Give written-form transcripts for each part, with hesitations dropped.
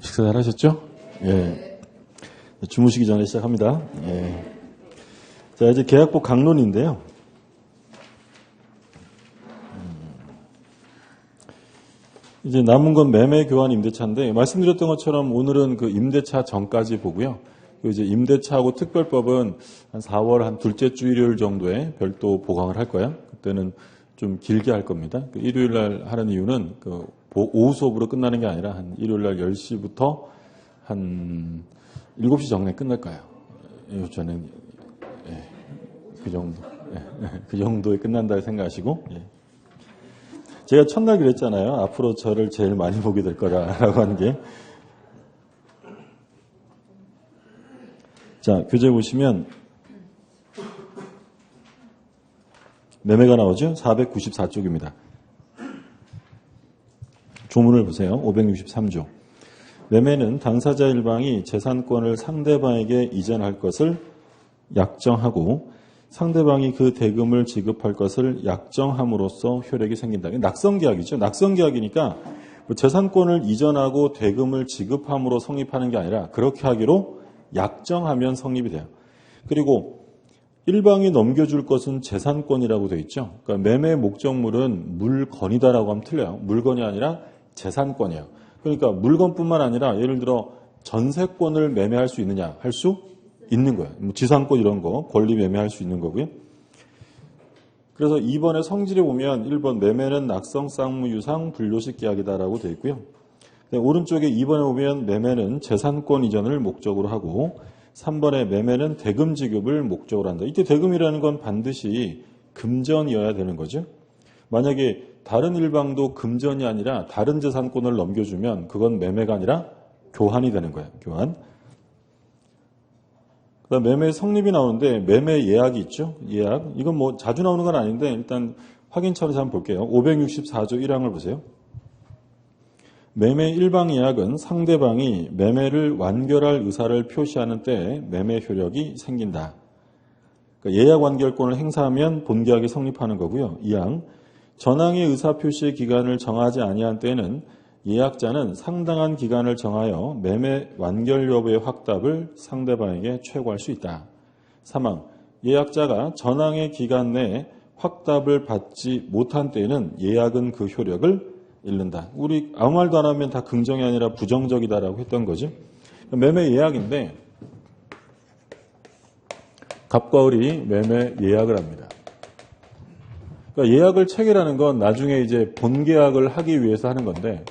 식사 잘 하셨죠? 예. 주무시기 전에 시작합니다. 예. 자, 이제 계약법 강론인데요. 이제 남은 건 매매, 교환, 임대차인데, 말씀드렸던 것처럼 오늘은 그 임대차 전까지 보고요. 이제 임대차하고 특별법은 한 4월 한 둘째 주 일요일 정도에 별도 보강을 할 거예요. 그때는 좀 길게 할 겁니다. 일요일 날 하는 이유는 오후 수업으로 끝나는 게 아니라 한 일요일 날 10시부터 한 7시 전에 끝날 거예요. 저는 그 정도, 그 정도에 끝난다 생각하시고, 제가 첫날 그랬잖아요. 앞으로 저를 제일 많이 보게 될 거라고 하는 게. 자, 교재 보시면 매매가 나오죠? 494쪽입니다. 조문을 보세요. 563조. 매매는 당사자 일방이 재산권을 상대방에게 이전할 것을 약정하고 상대방이 그 대금을 지급할 것을 약정함으로써 효력이 생긴다. 낙성계약이죠. 낙성계약이니까 재산권을 이전하고 대금을 지급함으로 성립하는 게 아니라 그렇게 하기로 약정하면 성립이 돼요. 그리고 일방이 넘겨줄 것은 재산권이라고 되어 있죠. 그러니까 매매 목적물은 물건이다라고 하면 틀려요. 물건이 아니라 재산권이에요. 그러니까 물건뿐만 아니라 예를 들어 전세권을 매매할 수 있느냐 할 수 있는 거예요. 지상권 이런 거 권리 매매할 수 있는 거고요. 그래서 2번의 성질에 보면 1번 매매는 낙성, 쌍무, 유상, 불료식 계약이다라고 되어 있고요. 오른쪽에 2번에 보면 매매는 재산권 이전을 목적으로 하고 3번에 매매는 대금 지급을 목적으로 한다. 이때 대금이라는 건 반드시 금전이어야 되는 거죠. 만약에 다른 일방도 금전이 아니라 다른 재산권을 넘겨주면 그건 매매가 아니라 교환이 되는 거예요. 교환. 그다음 매매 성립이 나오는데 매매 예약이 있죠. 예약. 이건 뭐 자주 나오는 건 아닌데 일단 확인처럼 한번 볼게요. 564조 1항을 보세요. 매매 일방 예약은 상대방이 매매를 완결할 의사를 표시하는 때에 매매 효력이 생긴다. 그러니까 예약 완결권을 행사하면 본계약이 성립하는 거고요. 2항. 전항의 의사 표시의 기간을 정하지 아니한 때에는 예약자는 상당한 기간을 정하여 매매 완결 여부의 확답을 상대방에게 최고할 수 있다. 3항. 예약자가 전항의 기간 내에 확답을 받지 못한 때에는 예약은 그 효력을 잃는다. 우리 아무 말도 안 하면 다 긍정이 아니라 부정적이다라고 했던 거죠. 매매 예약인데 갑과 을이 매매 예약을 합니다. 그러니까 예약을 체결하는 건 나중에 이제 본계약을 하기 위해서 하는 건데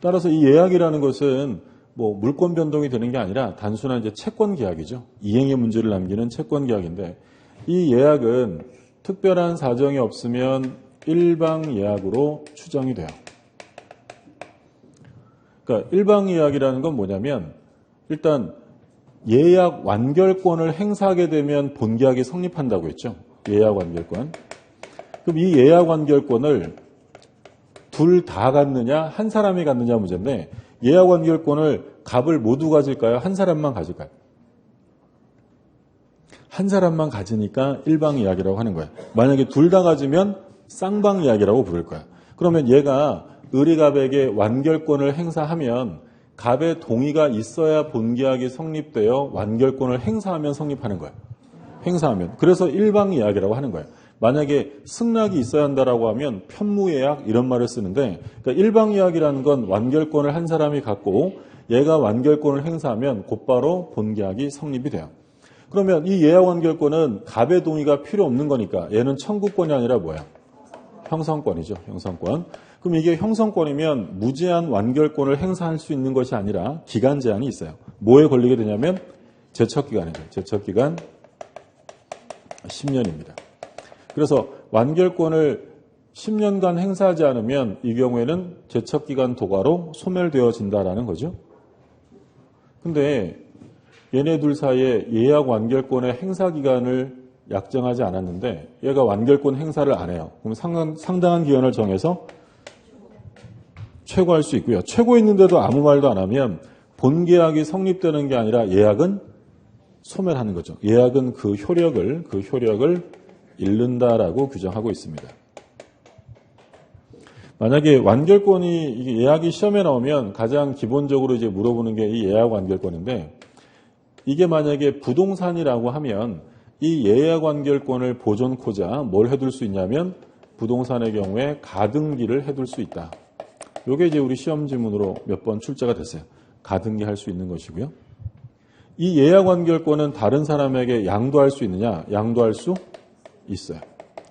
따라서 이 예약이라는 것은 뭐 물권 변동이 되는 게 아니라 단순한 이제 채권 계약이죠. 이행의 문제를 남기는 채권 계약인데 이 예약은 특별한 사정이 없으면 일방 예약으로 추정이 돼요. 그러니까 일방 예약이라는 건 뭐냐면 일단 예약 완결권을 행사하게 되면 본계약이 성립한다고 했죠. 예약 완결권. 그럼 이 예약 완결권을 둘 다 갖느냐 한 사람이 갖느냐 문제인데 예약 완결권을 갑을 모두 가질까요? 한 사람만 가질까요? 한 사람만 가지니까 일방 예약이라고 하는 거예요. 만약에 둘 다 가지면 쌍방 예약이라고 부를 거야. 그러면 얘가 을이 갑에게 완결권을 행사하면 갑의 동의가 있어야 본계약이 성립되어 완결권을 행사하면 성립하는 거예요. 행사하면. 그래서 일방 예약이라고 하는 거예요. 만약에 승낙이 있어야 한다라고 하면 편무예약 이런 말을 쓰는데 그러니까 일방 예약이라는 건 완결권을 한 사람이 갖고 얘가 완결권을 행사하면 곧바로 본계약이 성립이 돼요. 그러면 이 예약 완결권은 갑의 동의가 필요 없는 거니까 얘는 청구권이 아니라 뭐야? 형성권이죠. 형성권. 그럼 이게 형성권이면 무제한 완결권을 행사할 수 있는 것이 아니라 기간 제한이 있어요. 뭐에 걸리게 되냐면 제척기간이죠. 제척기간 10년입니다. 그래서 완결권을 10년간 행사하지 않으면 이 경우에는 제척기간 도과로 소멸되어진다라는 거죠. 근데 얘네 둘 사이에 예약 완결권의 행사 기간을 약정하지 않았는데 얘가 완결권 행사를 안 해요. 그럼 상당한 기간을 정해서 최고할 수 있고요. 최고했는데도 아무 말도 안 하면 본계약이 성립되는 게 아니라 예약은 소멸하는 거죠. 예약은 그 효력을 잃는다라고 규정하고 있습니다. 만약에 완결권이 이게 예약이 시험에 나오면 가장 기본적으로 이제 물어보는 게 이 예약 완결권인데, 이게 만약에 부동산이라고 하면 이 예약 완결권을 보존코자 뭘 해둘 수 있냐면 부동산의 경우에 가등기를 해둘 수 있다. 이게 이제 우리 시험 지문으로 몇 번 출제가 됐어요. 가등기 할 수 있는 것이고요. 이 예약 완결권은 다른 사람에게 양도할 수 있느냐? 양도할 수 있어요.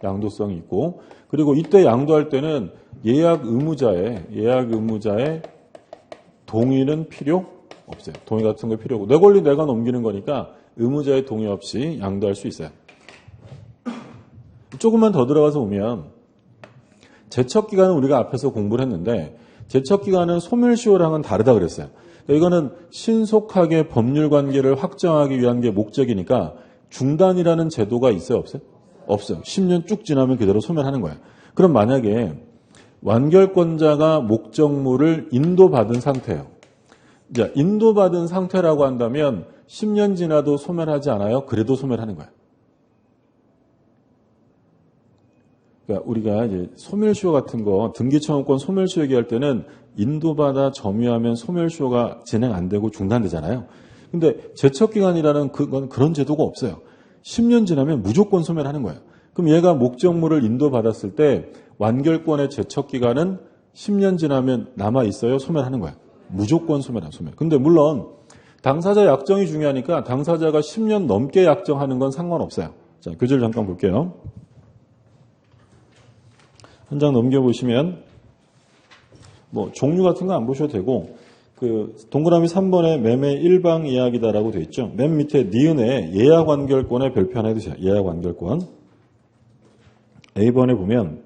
양도성이 있고, 그리고 이때 양도할 때는 예약 의무자의 동의는 필요 없어요. 동의 같은 거 필요 없고, 내 권리 내가 넘기는 거니까 의무자의 동의 없이 양도할 수 있어요. 조금만 더 들어가서 보면 제척기간은 우리가 앞에서 공부를 했는데, 제척기간은 소멸시효랑은 다르다 그랬어요. 그러니까 이거는 신속하게 법률 관계를 확정하기 위한 게 목적이니까 중단이라는 제도가 있어요, 없어요? 없어요. 10년 쭉 지나면 그대로 소멸하는 거예요. 그럼 만약에 완결권자가 목적물을 인도받은 상태예요. 이제 인도받은 상태라고 한다면 10년 지나도 소멸하지 않아요? 그래도 소멸하는 거예요. 그러니까 우리가 이제 소멸시효 같은 거, 등기청구권 소멸시효 얘기할 때는 인도받아 점유하면 소멸시효가 진행 안 되고 중단되잖아요. 근데 제척기간이라는 그건 그런 제도가 없어요. 10년 지나면 무조건 소멸하는 거예요. 그럼 얘가 목적물을 인도받았을 때 완결권의 제척기간은 10년 지나면 남아있어요? 소멸하는 거예요. 무조건 소멸해요. 소멸. 근데 물론 당사자 약정이 중요하니까 당사자가 10년 넘게 약정하는 건 상관없어요. 자, 교재를 잠깐 볼게요. 한 장 넘겨보시면 뭐 종류 같은 거 안 보셔도 되고, 그 동그라미 3번에 매매 일방 예약이다라고 되어 있죠. 맨 밑에 니은에 예약 완결권에 별표 하나 해두세요. 예약 완결권. A번에 보면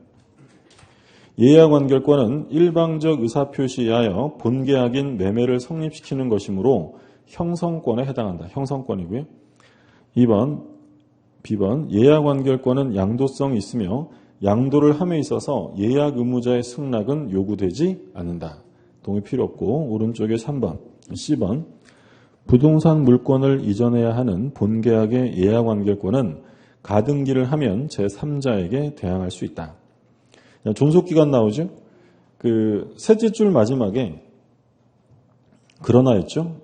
예약 완결권은 일방적 의사표시에 하여 본계약인 매매를 성립시키는 것이므로 형성권에 해당한다. 형성권이고요. 2번, B번 예약 완결권은 양도성이 있으며 양도를 함에 있어서 예약 의무자의 승낙은 요구되지 않는다. 동의 필요 없고, 오른쪽에 3번, C번 부동산 물권을 이전해야 하는 본계약의 예약 완결권은 가등기를 하면 제3자에게 대항할 수 있다. 존속기간 나오죠? 그 셋째 줄 마지막에 그러나 있죠?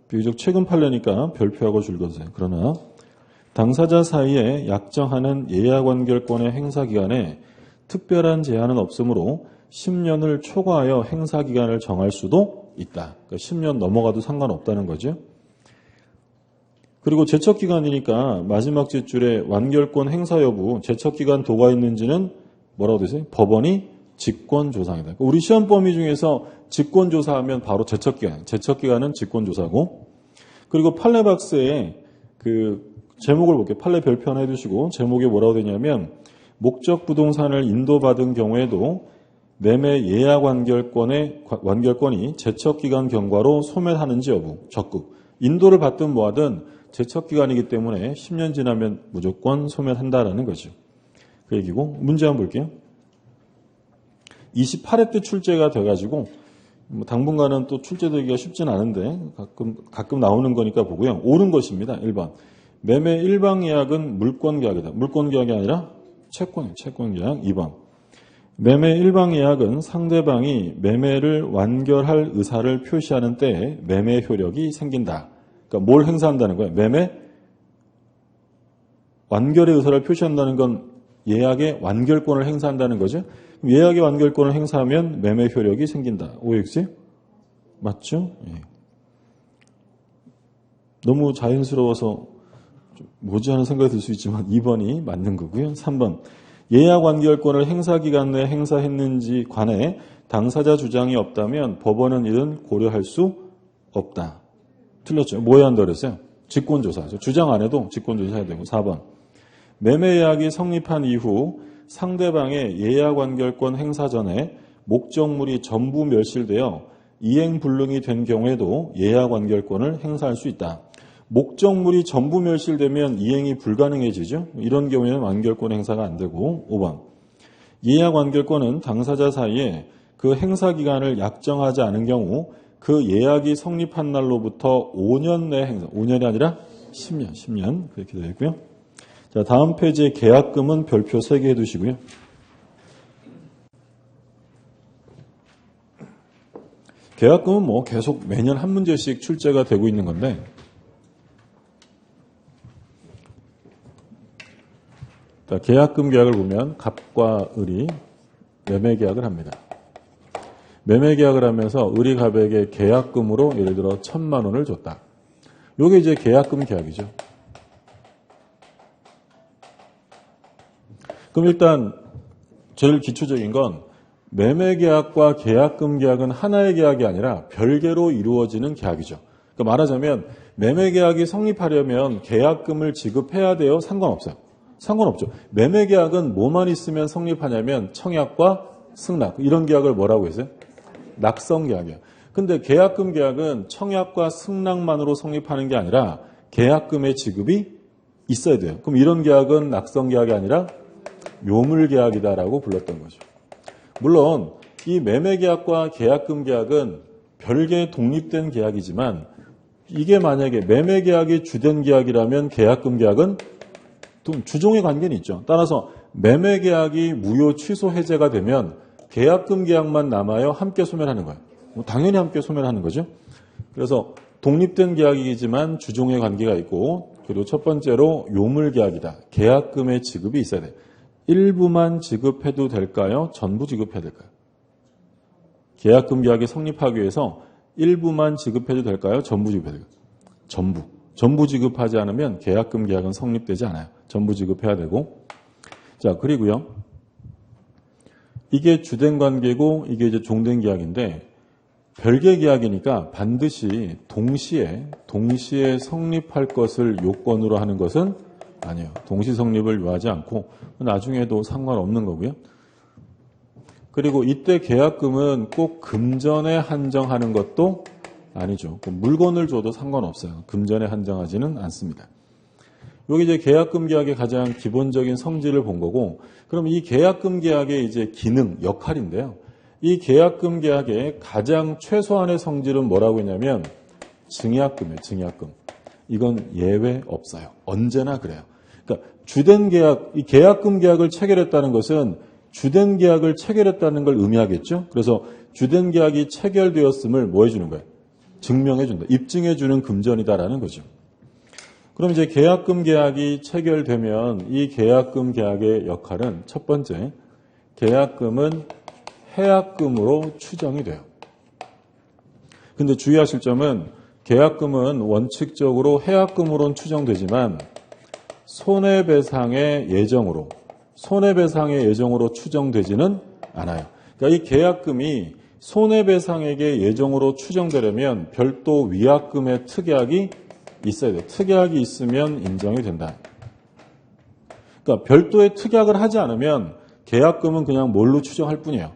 비교적 최근 판례니까 별표하고 줄거세요. 그러나 당사자 사이에 약정하는 예약 완결권의 행사 기간에 특별한 제한은 없으므로 10년을 초과하여 행사 기간을 정할 수도 있다. 그러니까 10년 넘어가도 상관없다는 거죠. 그리고 제척기간이니까 마지막 뒷줄에 완결권 행사 여부, 제척기간 도가 있는지는 뭐라고 되세요? 법원이 직권조사입니다. 그러니까 우리 시험 범위 중에서 직권조사하면 바로 제척기간, 제척기간은 직권조사고, 그리고 판례 박스에 그 제목을 볼게요. 판례 별표 하나 해두시고, 제목에 뭐라고 되냐면 목적 부동산을 인도받은 경우에도 매매 예약 완결권이 제척기간 경과로 소멸하는지 여부, 적극. 인도를 받든 뭐하든 제척기간이기 때문에 10년 지나면 무조건 소멸한다라는 거죠. 그 얘기고, 문제 한번 볼게요. 28회 때 출제가 돼가지고 당분간은 또 출제되기가 쉽진 않은데 가끔 나오는 거니까 보고요. 옳은 것입니다. 1번. 매매 일방 예약은 물권계약이다. 물권계약이 아니라 채권계약. 2번. 매매 일방 예약은 상대방이 매매를 완결할 의사를 표시하는 때에 매매 효력이 생긴다. 그러니까 뭘 행사한다는 거예요? 매매 완결의 의사를 표시한다는 건 예약의 완결권을 행사한다는 거죠. 예약의 완결권을 행사하면 매매 효력이 생긴다. OX? 맞죠? 예. 너무 자연스러워서 뭐지 하는 생각이 들 수 있지만 2번이 맞는 거고요. 3번. 예약 완결권을 행사 기간 내에 행사했는지 관해 당사자 주장이 없다면 법원은 이는 고려할 수 없다. 틀렸죠. 뭐 해야 한다고 그랬어요? 직권조사죠. 주장 안 해도 직권조사해야 되고. 4번. 매매 예약이 성립한 이후 상대방의 예약 완결권 행사 전에 목적물이 전부 멸실되어 이행 불능이 된 경우에도 예약 완결권을 행사할 수 있다. 목적물이 전부 멸실되면 이행이 불가능해지죠. 이런 경우에는 완결권 행사가 안 되고. 5번. 예약 완결권은 당사자 사이에 그 행사 기간을 약정하지 않은 경우 그 예약이 성립한 날로부터 5년 내 행사, 5년이 아니라 10년 그렇게 되어 있고요. 자, 다음 페이지에 계약금은 별표 3개 해두시고요. 계약금은 뭐 계속 매년 한 문제씩 출제가 되고 있는 건데, 계약금 계약을 보면 갑과 을이 매매 계약을 합니다. 매매 계약을 하면서 을이 갑에게 계약금으로 예를 들어 1,000만 원을 줬다. 요게 이제 계약금 계약이죠. 그럼 일단 제일 기초적인 건 매매 계약과 계약금 계약은 하나의 계약이 아니라 별개로 이루어지는 계약이죠. 그러니까 말하자면 매매 계약이 성립하려면 계약금을 지급해야 돼요? 상관없어요. 상관없죠. 매매 계약은 뭐만 있으면 성립하냐면 청약과 승낙, 이런 계약을 뭐라고 했어요? 낙성 계약이에요. 근데 계약금 계약은 청약과 승낙만으로 성립하는 게 아니라 계약금의 지급이 있어야 돼요. 그럼 이런 계약은 낙성 계약이 아니라 요물 계약이다라고 불렀던 거죠. 물론 이 매매 계약과 계약금 계약은 별개의 독립된 계약이지만, 이게 만약에 매매 계약이 주된 계약이라면 계약금 계약은 주종의 관계는 있죠. 따라서 매매 계약이 무효 취소 해제가 되면 계약금 계약만 남아요? 함께 소멸하는 거예요? 당연히 함께 소멸하는 거죠. 그래서 독립된 계약이지만 주종의 관계가 있고, 그리고 첫 번째로 요물 계약이다. 계약금의 지급이 있어야 돼요. 일부만 지급해도 될까요? 전부 지급해야 될까요? 계약금 계약이 성립하기 위해서 일부만 지급해도 될까요? 전부 지급해야 될까요? 전부 지급하지 않으면 계약금 계약은 성립되지 않아요. 전부 지급해야 되고. 자, 그리고요. 이게 주된 관계고 이게 이제 종된 계약인데, 별개 계약이니까 반드시 동시에 성립할 것을 요건으로 하는 것은 아니에요. 동시 성립을 요하지 않고 나중에도 상관없는 거고요. 그리고 이때 계약금은 꼭 금전에 한정하는 것도 아니죠. 물건을 줘도 상관없어요. 금전에 한정하지는 않습니다. 여기 이제 계약금 계약의 가장 기본적인 성질을 본 거고, 그럼 이 계약금 계약의 이제 기능, 역할인데요. 이 계약금 계약의 가장 최소한의 성질은 뭐라고 했냐면 증약금이에요. 증약금. 이건 예외 없어요. 언제나 그래요. 그러니까 주된 계약, 이 계약금 계약을 체결했다는 것은 주된 계약을 체결했다는 걸 의미하겠죠. 그래서 주된 계약이 체결되었음을 뭐 해주는 거예요? 증명해준다. 입증해주는 금전이다라는 거죠. 그럼 이제 계약금 계약이 체결되면 이 계약금 계약의 역할은 첫 번째, 계약금은 해약금으로 추정이 돼요. 근데 주의하실 점은 계약금은 원칙적으로 해약금으로는 추정되지만 손해배상의 예정으로 추정되지는 않아요. 그러니까 이 계약금이 손해배상액의 예정으로 추정되려면 별도 위약금의 특약이 있어야 돼요. 특약이 있으면 인정이 된다. 그러니까 별도의 특약을 하지 않으면 계약금은 그냥 뭘로 추정할 뿐이에요.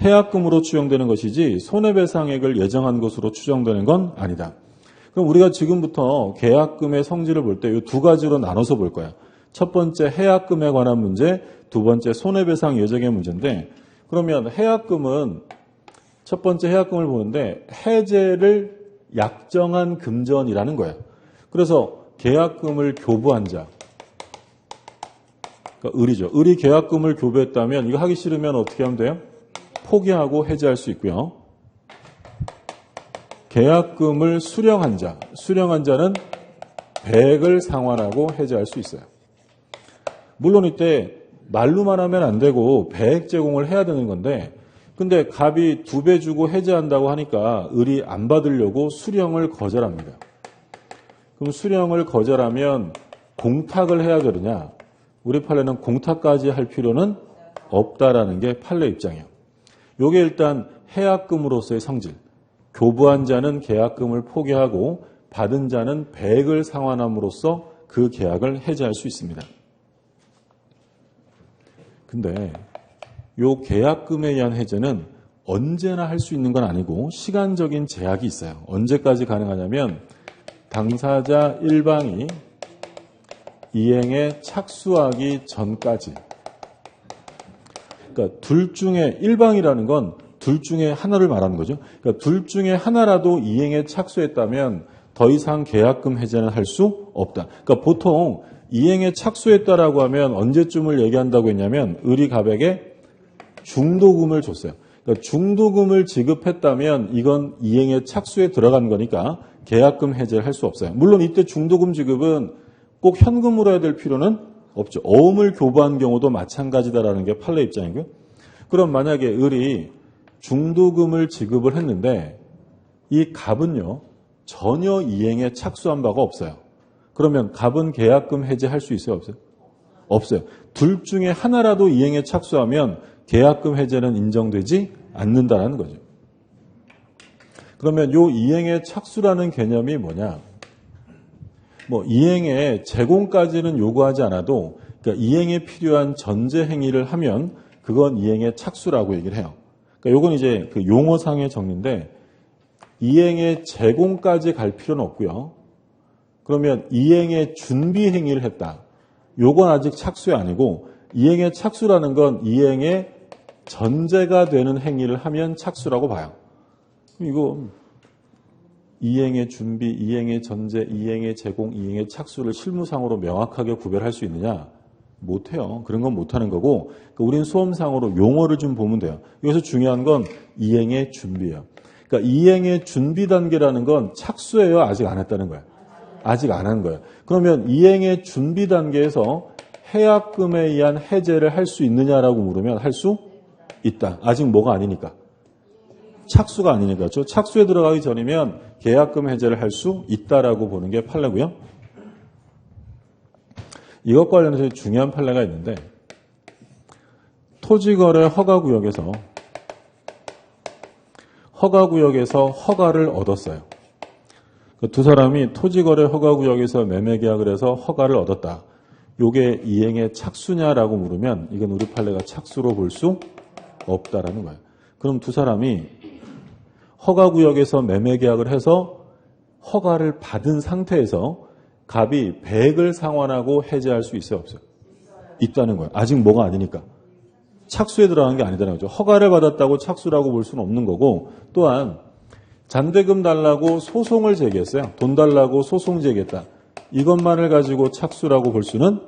해약금으로 추정되는 것이지 손해배상액을 예정한 것으로 추정되는 건 아니다. 그럼 우리가 지금부터 계약금의 성질을 볼 때 이 두 가지로 나눠서 볼 거예요. 첫 번째 해약금에 관한 문제, 두 번째 손해배상 예정의 문제인데, 그러면 해약금은 첫 번째 해약금을 보는데 해제를 약정한 금전이라는 거예요. 그래서 계약금을 교부한 자, 그러니까 을이죠. 을이 계약금을 교부했다면 이거 하기 싫으면 어떻게 하면 돼요? 포기하고 해제할 수 있고요. 계약금을 수령한 자는 배액을 상환하고 해제할 수 있어요. 물론 이때 말로만 하면 안 되고 배액 제공을 해야 되는 건데, 근데 갑이 2배 주고 해제한다고 하니까 을이 안 받으려고 수령을 거절합니다. 그럼 수령을 거절하면 공탁을 해야 되느냐? 우리 판례는 공탁까지 할 필요는 없다라는 게 판례 입장이에요. 이게 일단 해약금으로서의 성질. 교부한 자는 계약금을 포기하고 받은 자는 배액을 상환함으로써 그 계약을 해제할 수 있습니다. 근데 이 계약금에 의한 해제는 언제나 할 수 있는 건 아니고 시간적인 제약이 있어요. 언제까지 가능하냐면 당사자 일방이 이행에 착수하기 전까지. 그러니까 둘 중에 일방이라는 건 둘 중에 하나를 말하는 거죠. 그러니까 둘 중에 하나라도 이행에 착수했다면 더 이상 계약금 해제는 할 수 없다. 그러니까 보통 이행에 착수했다라고 하면 언제쯤을 얘기한다고 했냐면 을이 갑에게 중도금을 줬어요. 그러니까 중도금을 지급했다면 이건 이행의 착수에 들어간 거니까 계약금 해제를 할 수 없어요. 물론 이때 중도금 지급은 꼭 현금으로 해야 될 필요는 없죠. 어음을 교부한 경우도 마찬가지다라는 게 판례 입장이고요. 그럼 만약에 을이 중도금을 지급을 했는데 이 갑은요 전혀 이행에 착수한 바가 없어요. 그러면 갑은 계약금 해제할 수 있어요? 없어요? 없어요. 둘 중에 하나라도 이행에 착수하면 계약금 해제는 인정되지 않는다라는 거죠. 그러면 요 이행의 착수라는 개념이 뭐냐? 뭐 이행의 제공까지는 요구하지 않아도 그러니까 이행에 필요한 전제 행위를 하면 그건 이행의 착수라고 얘기를 해요. 그러니까 요건 이제 그 용어상의 정리인데 이행의 제공까지 갈 필요는 없고요. 그러면 이행의 준비 행위를 했다. 요건 아직 착수이 아니고 이행의 착수라는 건 이행의 전제가 되는 행위를 하면 착수라고 봐요. 이거 이행의 준비, 이행의 전제, 이행의 제공, 이행의 착수를 실무상으로 명확하게 구별할 수 있느냐? 못해요. 그런 건 못하는 거고 우린 수험상으로 용어를 좀 보면 돼요. 여기서 중요한 건 이행의 준비예요. 그러니까 이행의 준비 단계라는 건 착수예요? 아직 안 했다는 거예요? 아직 안 한 거예요. 그러면 이행의 준비 단계에서 해약금에 의한 해제를 할 수 있느냐라고 물으면 할 수 있다. 아직 뭐가 아니니까. 착수가 아니니까. 그렇죠? 착수에 들어가기 전이면 계약금 해제를 할 수 있다라고 보는 게 판례고요. 이것 관련해서 중요한 판례가 있는데 토지거래 허가구역에서 허가를 얻었어요. 두 사람이 토지거래 허가구역에서 매매계약을 해서 허가를 얻었다. 이게 이행의 착수냐라고 물으면 이건 우리 판례가 착수로 볼 수 없다라는 거예요. 그럼 두 사람이 허가구역에서 매매계약을 해서 허가를 받은 상태에서 갑이 100을 상환하고 해제할 수 있어요? 없어요? 있다는 거예요. 아직 뭐가 아니니까. 착수에 들어간 게 아니다는 거죠. 허가를 받았다고 착수라고 볼 수는 없는 거고 또한 잔대금 달라고 소송을 제기했어요. 돈 달라고 소송 제기했다. 이것만을 가지고 착수라고 볼 수는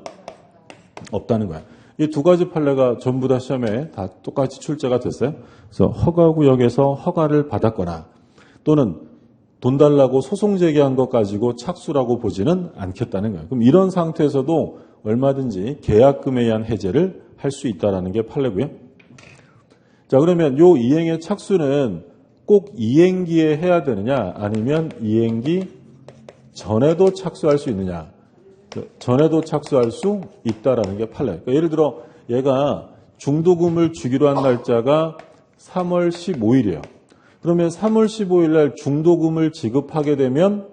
없다는 거예요. 이 두 가지 판례가 전부 다 시험에 다 똑같이 출제가 됐어요. 그래서 허가구역에서 허가를 받았거나 또는 돈 달라고 소송 제기한 것 가지고 착수라고 보지는 않겠다는 거예요. 그럼 이런 상태에서도 얼마든지 계약금에 의한 해제를 할 수 있다는 게 판례고요. 자, 그러면 요 이행의 착수는 꼭 이행기에 해야 되느냐 아니면 이행기 전에도 착수할 수 있느냐. 전에도 착수할 수 있다라는 게 판례. 그러니까 예를 들어 얘가 중도금을 주기로 한 날짜가 3월 15일이에요. 그러면 3월 15일 날 중도금을 지급하게 되면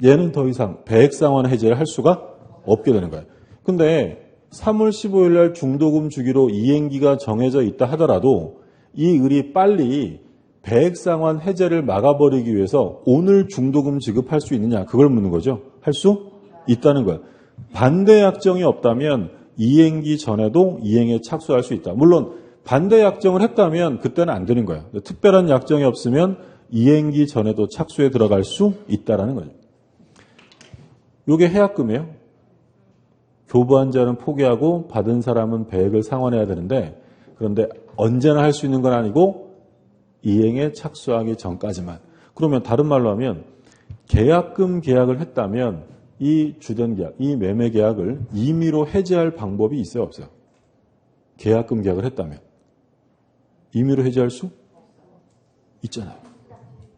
얘는 더 이상 배액상환 해제를 할 수가 없게 되는 거예요. 근데 3월 15일 날 중도금 주기로 이행기가 정해져 있다 하더라도 이 을이 빨리 배액상환 해제를 막아버리기 위해서 오늘 중도금 지급할 수 있느냐 그걸 묻는 거죠. 할 수 있다는 거예요. 반대 약정이 없다면 이행기 전에도 이행에 착수할 수 있다. 물론 반대 약정을 했다면 그때는 안 되는 거예요. 특별한 약정이 없으면 이행기 전에도 착수에 들어갈 수 있다라는 거죠. 이게 해약금이에요. 교부한 자는 포기하고 받은 사람은 배액을 상환해야 되는데 그런데 언제나 할 수 있는 건 아니고 이행에 착수하기 전까지만. 그러면 다른 말로 하면 계약금 계약을 했다면 이 주된 계약, 이 매매 계약을 임의로 해지할 방법이 있어요? 없어요? 계약금 계약을 했다면. 임의로 해지할 수 있잖아요.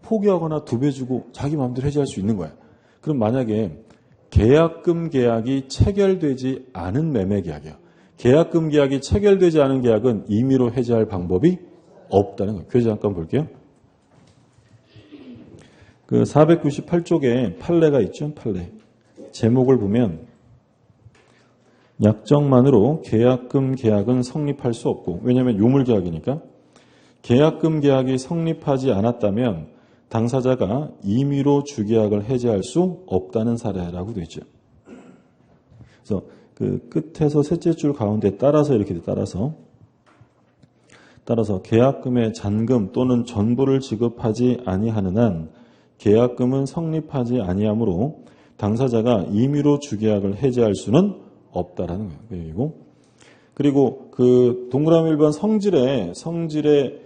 포기하거나 2배 주고 자기 마음대로 해지할 수 있는 거예요. 그럼 만약에 계약금 계약이 체결되지 않은 매매 계약이에요. 계약금 계약이 체결되지 않은 계약은 임의로 해지할 방법이 없다는 거예요. 교재 잠깐 볼게요. 그 498쪽에 판례가 있죠. 판례. 제목을 보면 약정만으로 계약금 계약은 성립할 수 없고 왜냐하면 유물계약이니까 계약금 계약이 성립하지 않았다면 당사자가 임의로 주계약을 해지할 수 없다는 사례라고 되어 있죠. 그래서 그 끝에서 셋째 줄 가운데 따라서 이렇게 돼. 따라서 계약금의 잔금 또는 전부를 지급하지 아니하는 한 계약금은 성립하지 아니하므로 당사자가 임의로 주계약을 해지할 수는 없다라는 거예요. 그리고 그 동그라미 1번 성질의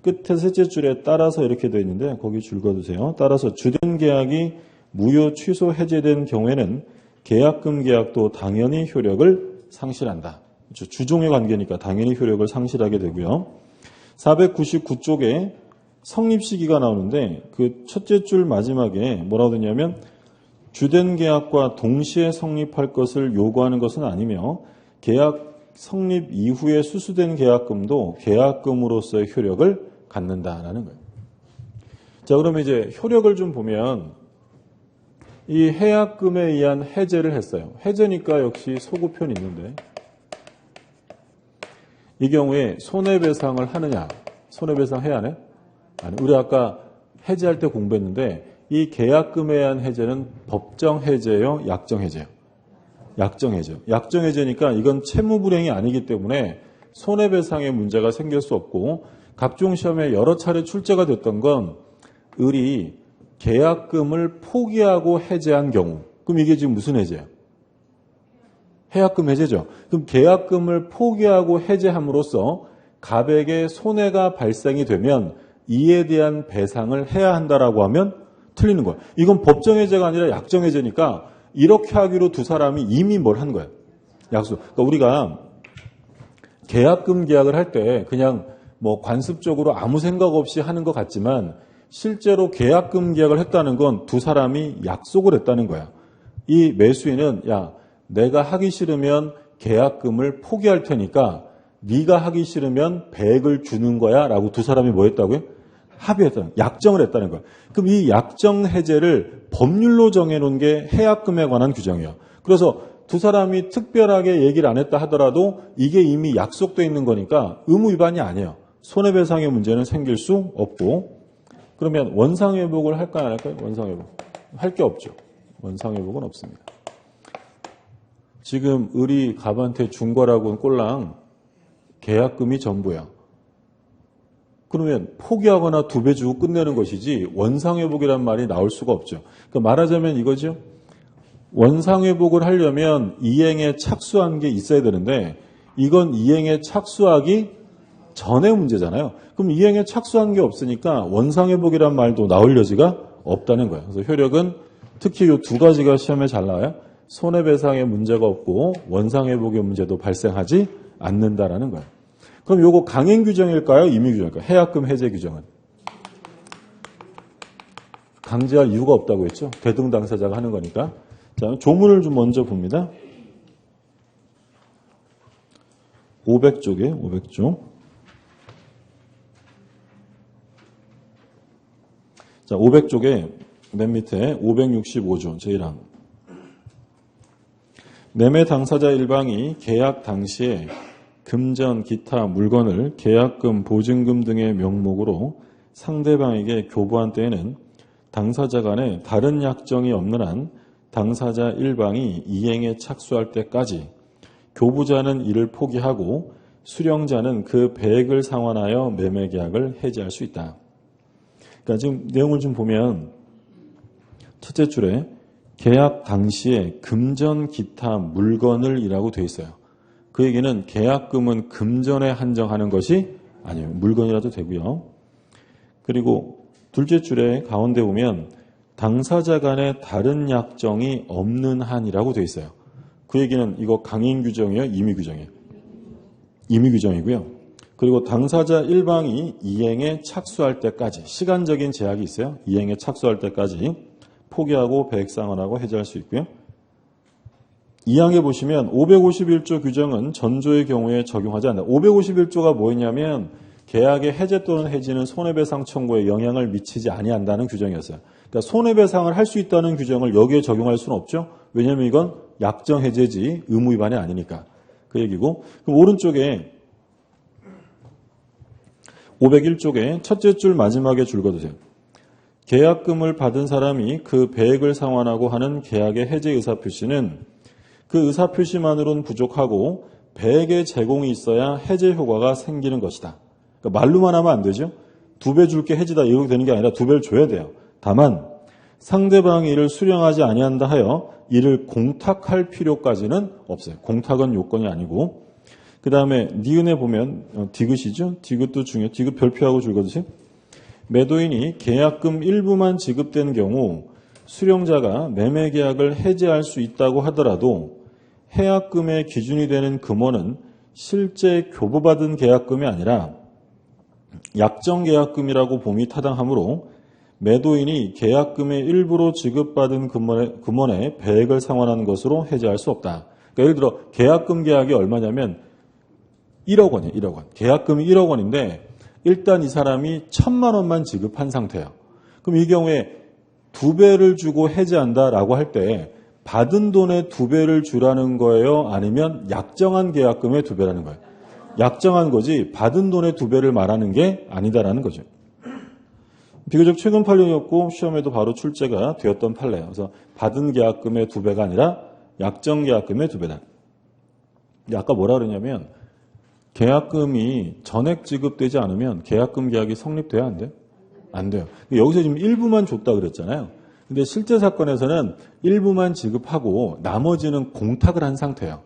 끝에 셋째 줄에 따라서 이렇게 되어 있는데 거기 줄 그어두세요. 따라서 주된 계약이 무효 취소 해제된 경우에는 계약금 계약도 당연히 효력을 상실한다. 주종의 관계니까 당연히 효력을 상실하게 되고요. 499쪽에 성립 시기가 나오는데 그 첫째 줄 마지막에 뭐라고 되냐면 주된 계약과 동시에 성립할 것을 요구하는 것은 아니며 계약 성립 이후에 수수된 계약금도 계약금으로서의 효력을 갖는다라는 거예요. 자, 그러면 이제 효력을 좀 보면 이 해약금에 의한 해제를 했어요. 해제니까 역시 소구편이 있는데 이 경우에 손해배상을 하느냐? 손해배상 해야 하네? 아니, 우리 아까 해제할 때 공부했는데 이 계약금에 의한 해제는 법정 해제요, 약정 해제요? 약정 해제. 약정 해제니까 이건 채무불이행이 아니기 때문에 손해배상의 문제가 생길 수 없고 각종 시험에 여러 차례 출제가 됐던 건 을이 계약금을 포기하고 해제한 경우. 그럼 이게 지금 무슨 해제예요? 해약금 해제죠. 그럼 계약금을 포기하고 해제함으로써 갑에게 손해가 발생이 되면 이에 대한 배상을 해야 한다라고 하면 틀리는 거예요. 이건 법정 해제가 아니라 약정 해제니까 이렇게 하기로 두 사람이 이미 뭘 한 거예요? 약속. 그러니까 우리가 계약금 계약을 할 때 그냥 뭐 관습적으로 아무 생각 없이 하는 것 같지만 실제로 계약금 계약을 했다는 건 두 사람이 약속을 했다는 거야. 이 매수인은 야, 내가 하기 싫으면 계약금을 포기할 테니까 네가 하기 싫으면 100을 주는 거야 라고 두 사람이 뭐 했다고요? 합의했다는, 약정을 했다는 거야. 그럼 이 약정 해제를 법률로 정해놓은 게 해약금에 관한 규정이에요. 그래서 두 사람이 특별하게 얘기를 안 했다 하더라도 이게 이미 약속되어 있는 거니까 의무 위반이 아니에요. 손해배상의 문제는 생길 수 없고. 그러면 원상회복을 할까요, 안 할까요? 원상회복. 할 게 없죠. 원상회복은 없습니다. 지금 을이 갑한테 준 거라고는 꼴랑 계약금이 전부야. 그러면 포기하거나 2배 주고 끝내는 것이지 원상회복이란 말이 나올 수가 없죠. 그러니까 말하자면 이거죠. 원상회복을 하려면 이행에 착수한 게 있어야 되는데 이건 이행에 착수하기 전의 문제잖아요. 그럼 이행에 착수한 게 없으니까 원상회복이란 말도 나올 여지가 없다는 거예요. 그래서 효력은 특히 이 두 가지가 시험에 잘 나와요. 손해배상의 문제가 없고 원상회복의 문제도 발생하지 않는다라는 거예요. 그럼 요거 강행 규정일까요? 임의 규정일까요? 해약금 해제 규정은. 강제할 이유가 없다고 했죠. 대등 당사자가 하는 거니까. 자, 조문을 좀 먼저 봅니다. 500쪽에 500쪽. 자, 500쪽에 맨 밑에 565조 제1항. 매매 당사자 일방이 계약 당시에 금전, 기타 물건을 계약금, 보증금 등의 명목으로 상대방에게 교부한 때에는 당사자 간에 다른 약정이 없는 한 당사자 일방이 이행에 착수할 때까지 교부자는 이를 포기하고 수령자는 그 배액을 상환하여 매매 계약을 해지할 수 있다. 그러니까 지금 내용을 좀 보면 첫째 줄에 계약 당시에 금전, 기타 물건을 이라고 되어 있어요. 그 얘기는 계약금은 금전에 한정하는 것이 아니에요. 물건이라도 되고요. 그리고 둘째 줄에 가운데 보면 당사자 간에 다른 약정이 없는 한이라고 되어 있어요. 그 얘기는 이거 강행 규정이에요? 임의 규정이에요? 임의 규정이고요. 그리고 당사자 일방이 이행에 착수할 때까지 시간적인 제약이 있어요. 이행에 착수할 때까지 포기하고 배액상환하고 해제할 수 있고요. 2항에 보시면 551조 규정은 전조의 경우에 적용하지 않는다. 551조가 뭐였냐면 계약의 해제 또는 해지는 손해배상 청구에 영향을 미치지 아니한다는 규정이었어요. 그러니까 손해배상을 할 수 있다는 규정을 여기에 적용할 수는 없죠. 왜냐하면 이건 약정 해제지 의무 위반이 아니니까. 그 얘기고. 그럼 오른쪽에 501쪽에 첫째 줄 마지막에 줄 그어두세요. 계약금을 받은 사람이 그 배액을 상환하고 하는 계약의 해제 의사표시는 그 의사표시만으로는 부족하고 배액의 제공이 있어야 해제 효과가 생기는 것이다. 그러니까 말로만 하면 안 되죠. 2배 줄게 해지다 이렇게 되는 게 아니라 2배를 줘야 돼요. 다만 상대방이 이를 수령하지 아니한다 하여 이를 공탁할 필요까지는 없어요. 공탁은 요건이 아니고. 그 다음에 니은에 보면 디귿이죠. 디귿도 중요해요. 디귿 별표하고 줄거듯이 매도인이 계약금 일부만 지급된 경우 수령자가 매매 계약을 해지할 수 있다고 하더라도 해약금의 기준이 되는 금원은 실제 교부받은 계약금이 아니라 약정계약금이라고 봄이 타당하므로 매도인이 계약금의 일부로 지급받은 금원의 배액을 상환하는 것으로 해지할 수 없다. 그러니까 예를 들어 계약금 계약이 얼마냐면 1억 원이에요. 1억 원. 계약금이 1억 원인데 일단 이 사람이 1,000만 원만 지급한 상태예요. 그럼 이 경우에 2배를 주고 해지한다라고 할 때 받은 돈의 2배를 주라는 거예요? 아니면 약정한 계약금의 2배라는 거예요? 약정한 거지 받은 돈의 2배를 말하는 게 아니다라는 거죠. 비교적 최근 판례였고 시험에도 바로 출제가 되었던 판례예요. 그래서 받은 계약금의 2배가 아니라 약정 계약금의 2배다. 아까 뭐라 그러냐면 계약금이 전액 지급되지 않으면 계약금 계약이 성립돼야 안 돼요? 안 돼요. 여기서 지금 일부만 줬다 그랬잖아요. 근데 실제 사건에서는 일부만 지급하고 나머지는 공탁을 한 상태예요.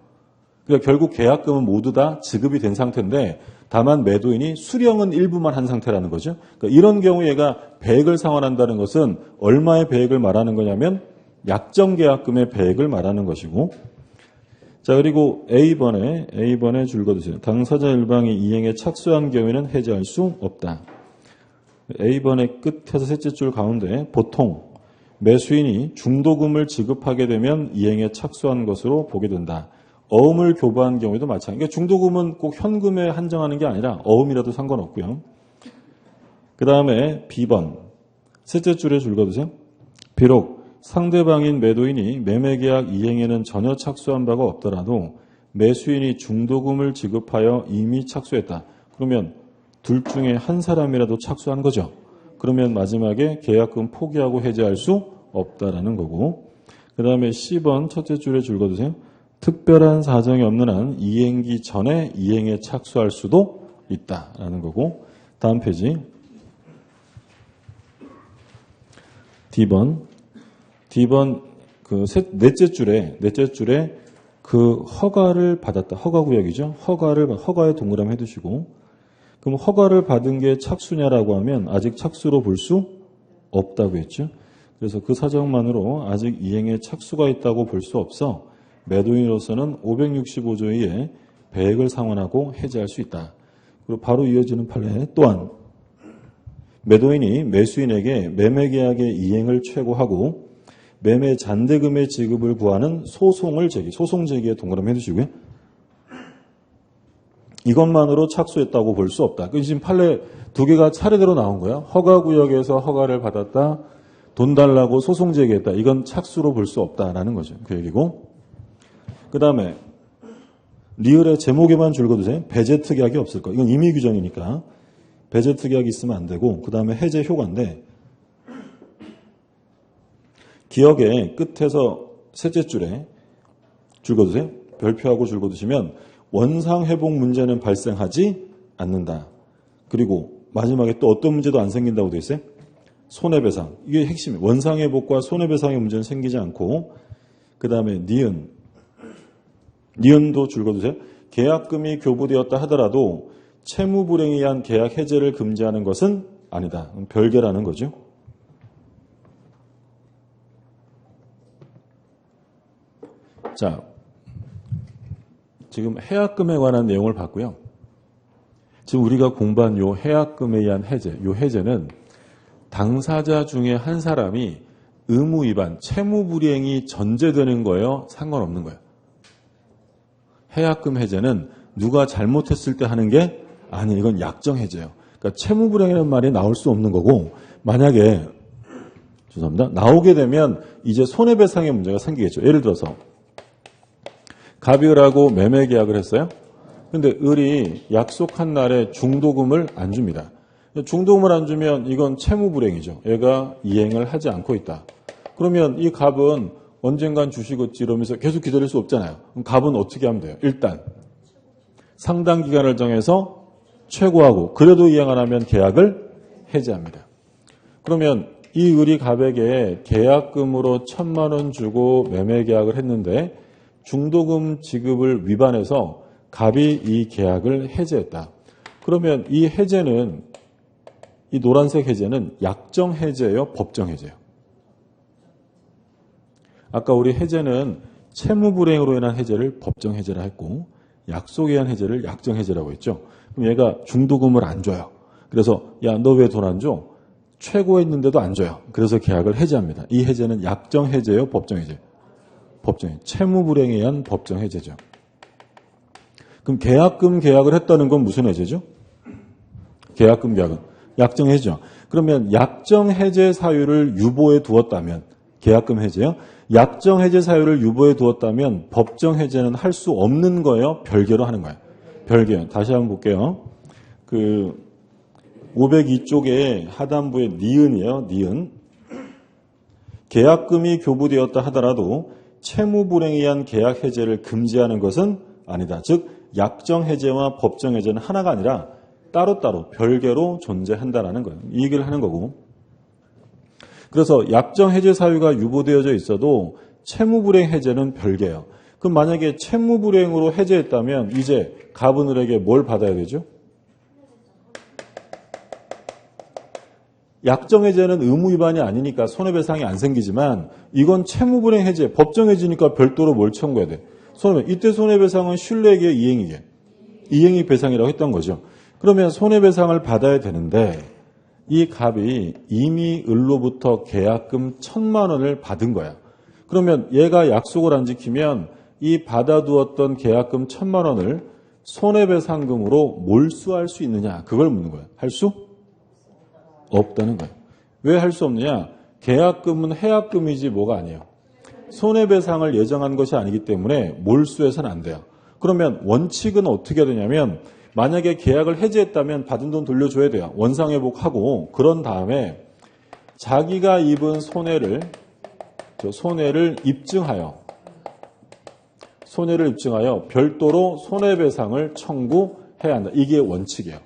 그러니까 결국 계약금은 모두 다 지급이 된 상태인데 다만 매도인이 수령은 일부만 한 상태라는 거죠. 그러니까 이런 경우 얘가 배액을 상환한다는 것은 얼마의 배액을 말하는 거냐면 약정 계약금의 배액을 말하는 것이고 자 그리고 A번에 줄거두세요. 당사자 일방이 이행에 착수한 경우에는 해지할 수 없다. A번의 끝에서 셋째 줄 가운데 보통 매수인이 중도금을 지급하게 되면 이행에 착수한 것으로 보게 된다. 어음을 교부한 경우에도 마찬가지. 그러니까 중도금은 꼭 현금에 한정하는 게 아니라 어음이라도 상관없고요. 그 다음에 B번 셋째 줄에 줄거두세요. 비록 상대방인 매도인이 매매계약 이행에는 전혀 착수한 바가 없더라도 매수인이 중도금을 지급하여 이미 착수했다. 그러면 둘 중에 한 사람이라도 착수한 거죠. 그러면 마지막에 계약금 포기하고 해지할 수 없다라는 거고 그 다음에 C번 첫째 줄에 줄거두세요. 특별한 사정이 없는 한 이행기 전에 이행에 착수할 수도 있다라는 거고 다음 페이지 D번 그 넷째 줄에 그 허가를 받았다. 허가 구역이죠. 허가에 동그라미 해두시고 그럼 허가를 받은 게 착수냐라고 하면 아직 착수로 볼 수 없다고 했죠. 그래서 그 사정만으로 아직 이행에 착수가 있다고 볼 수 없어 매도인으로서는 565조의 배액을 상환하고 해지할 수 있다. 그리고 바로 이어지는 판례 또한 매도인이 매수인에게 매매계약의 이행을 최고하고 매매 잔대금의 지급을 구하는 소송 제기에 동그라미 해주시고요. 이것만으로 착수했다고 볼 수 없다. 지금 판례 두 개가 차례대로 나온 거야. 허가구역에서 허가를 받았다. 돈 달라고 소송 제기했다. 이건 착수로 볼 수 없다라는 거죠. 그 얘기고. 그 다음에 리을의 제목에만 줄거두세요. 배제특약이 없을 거. 이건 임의 규정이니까 배제특약이 있으면 안 되고 그 다음에 해제 효과인데 기억의 끝에서 셋째 줄에 줄거두세요. 별표하고 줄거두시면 원상회복 문제는 발생하지 않는다. 그리고 마지막에 또 어떤 문제도 안 생긴다고 되어 있어요? 손해배상. 이게 핵심이에요. 원상회복과 손해배상의 문제는 생기지 않고 그 다음에 니은도 줄거두세요. 계약금이 교부되었다 하더라도 채무불행에 의한 계약 해제를 금지하는 것은 아니다. 별개라는 거죠. 자, 지금 해약금에 관한 내용을 봤고요. 지금 우리가 공부한 요 해약금에 의한 해제, 요 해제는 당사자 중에 한 사람이 의무 위반, 채무불이행이 전제되는 거예요? 상관없는 거예요? 해약금 해제는 누가 잘못했을 때 하는 게 아니, 이건 약정 해제예요. 그러니까 채무불이행이라는 말이 나올 수 없는 거고 만약에 죄송합니다. 나오게 되면 이제 손해배상의 문제가 생기겠죠. 예를 들어서 갑이 을하고 매매 계약을 했어요. 근데 을이 약속한 날에 중도금을 안 줍니다. 중도금을 안 주면 이건 채무불이행이죠. 얘가 이행을 하지 않고 있다. 그러면 이 갑은 언젠간 주시겠지 이러면서 계속 기다릴 수 없잖아요. 그럼 갑은 어떻게 하면 돼요? 일단 상당 기간을 정해서 최고하고 그래도 이행 안 하면 계약을 해지합니다. 그러면 이 을이 갑에게 계약금으로 1,000만 원 주고 매매 계약을 했는데 중도금 지급을 위반해서 갑이 이 계약을 해제했다. 그러면 이 해제는, 이 노란색 해제는 약정 해제예요, 법정 해제예요? 아까 우리 해제는 채무 불이행으로 인한 해제를 법정 해제라 했고, 약속에 의한 해제를 약정 해제라고 했죠. 그럼 얘가 중도금을 안 줘요. 그래서 야, 너 왜 돈 안 줘? 최고했는데도 안 줘요. 그래서 계약을 해제합니다. 이 해제는 약정 해제예요, 법정 해제? 법정 해제. 채무 불이행에 의한 법정 해제죠. 그럼 계약금 계약을 했다는 건 무슨 해제죠? 계약금 계약은 약정 해제죠. 그러면 약정 해제 사유를 유보해 두었다면, 계약금 해제요. 약정 해제 사유를 유보해 두었다면 법정 해제는 할 수 없는 거예요, 별개로 하는 거예요? 별개요. 다시 한번 볼게요. 502쪽에 하단부에 니은이에요. 니은. 계약금이 교부되었다 하더라도 채무 불이행에 의한 계약 해제를 금지하는 것은 아니다. 즉 약정 해제와 법정 해제는 하나가 아니라 따로따로 별개로 존재한다라는 거예요. 이 얘기를 하는 거고. 그래서 약정 해제 사유가 유보되어져 있어도 채무 불이행 해제는 별개예요. 그럼 만약에 채무 불이행으로 해제했다면 이제 가분을에게 뭘 받아야 되죠? 약정 해제는 의무 위반이 아니니까 손해배상이 안 생기지만 이건 채무 불이행 해제, 법정 해제니까 별도로 뭘 청구해야 돼? 손해배상. 이때 손해배상은 신뢰액의 이행이게. 이행이 배상이라고 했던 거죠. 그러면 손해배상을 받아야 되는데 이 갑이 이미 을로부터 계약금 1,000만 원을 받은 거야. 그러면 얘가 약속을 안 지키면 이 받아두었던 계약금 1,000만 원을 손해배상금으로 몰수할 수 있느냐? 그걸 묻는 거야. 할 수 없다는 거예요. 왜 할 수 없느냐? 계약금은 해약금이지 뭐가 아니에요. 손해배상을 예정한 것이 아니기 때문에 몰수해서는 안 돼요. 그러면 원칙은 어떻게 되냐면 만약에 계약을 해지했다면 받은 돈 돌려줘야 돼요. 원상회복하고 그런 다음에 자기가 입은 손해를 입증하여 별도로 손해배상을 청구해야 한다. 이게 원칙이에요.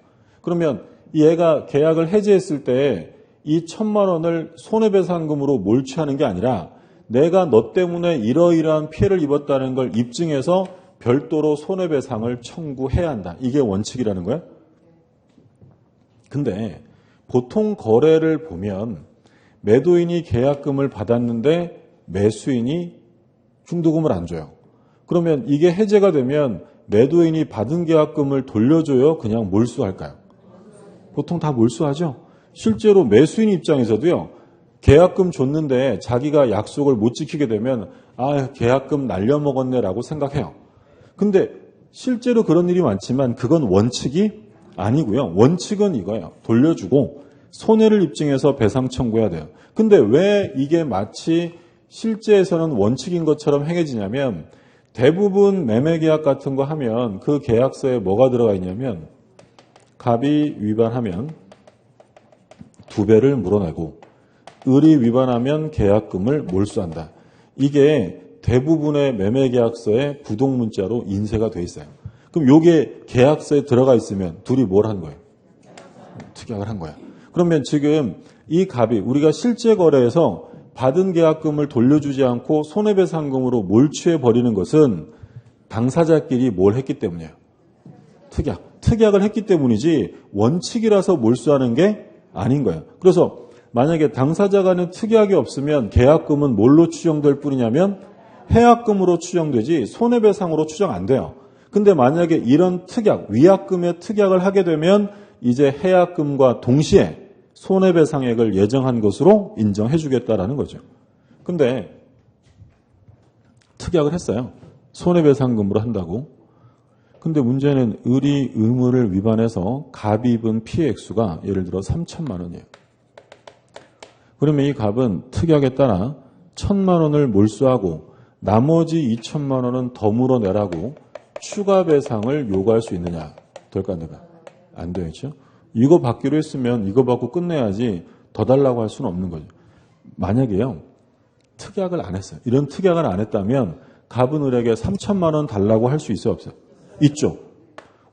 그러면 얘가 계약을 해지했을 때 이 1,000만 원을 손해배상금으로 몰취하는 게 아니라 내가 너 때문에 이러이러한 피해를 입었다는 걸 입증해서 별도로 손해배상을 청구해야 한다. 이게 원칙이라는 거야. 근데 보통 거래를 보면 매도인이 계약금을 받았는데 매수인이 중도금을 안 줘요. 그러면 이게 해제가 되면 매도인이 받은 계약금을 돌려줘요? 그냥 몰수할까요? 보통 다 몰수하죠. 실제로 매수인 입장에서도요. 계약금 줬는데 자기가 약속을 못 지키게 되면 계약금 날려먹었네라고 생각해요. 근데 실제로 그런 일이 많지만 그건 원칙이 아니고요. 원칙은 이거예요. 돌려주고 손해를 입증해서 배상 청구해야 돼요. 근데 왜 이게 마치 실제에서는 원칙인 것처럼 행해지냐면 대부분 매매계약 같은 거 하면 그 계약서에 뭐가 들어가 있냐면 갑이 위반하면 2배를 물어내고 을이 위반하면 계약금을 몰수한다. 이게 대부분의 매매계약서에 부동문자로 인쇄가 돼 있어요. 그럼 이게 계약서에 들어가 있으면 둘이 뭘 한 거예요? 특약을 한 거야. 그러면 지금 이 갑이 우리가 실제 거래에서 받은 계약금을 돌려주지 않고 손해배상금으로 몰취해버리는 것은 당사자끼리 뭘 했기 때문이에요? 특약을 했기 때문이지 원칙이라서 몰수하는 게 아닌 거예요. 그래서 만약에 당사자 간에 특약이 없으면 계약금은 뭘로 추정될 뿐이냐면 해약금으로 추정되지 손해배상으로 추정 안 돼요. 근데 만약에 이런 위약금의 특약을 하게 되면 이제 해약금과 동시에 손해배상액을 예정한 것으로 인정해 주겠다라는 거죠. 근데 특약을 했어요. 손해배상금으로 한다고. 근데 문제는 을이 의무를 위반해서 갑이 입은 피해 액수가 예를 들어 3,000만 원이에요. 그러면 이 갑은 특약에 따라 1,000만 원을 몰수하고 나머지 2,000만 원은 더 물어내라고 추가 배상을 요구할 수 있느냐? 될까 안 될까? 안 되죠. 이거 받기로 했으면 이거 받고 끝내야지 더 달라고 할 수는 없는 거죠. 만약에요. 특약을 안 했어요. 이런 특약을 안 했다면 갑은 을에게 3,000만 원 달라고 할 수 있어요? 없어요? 있죠.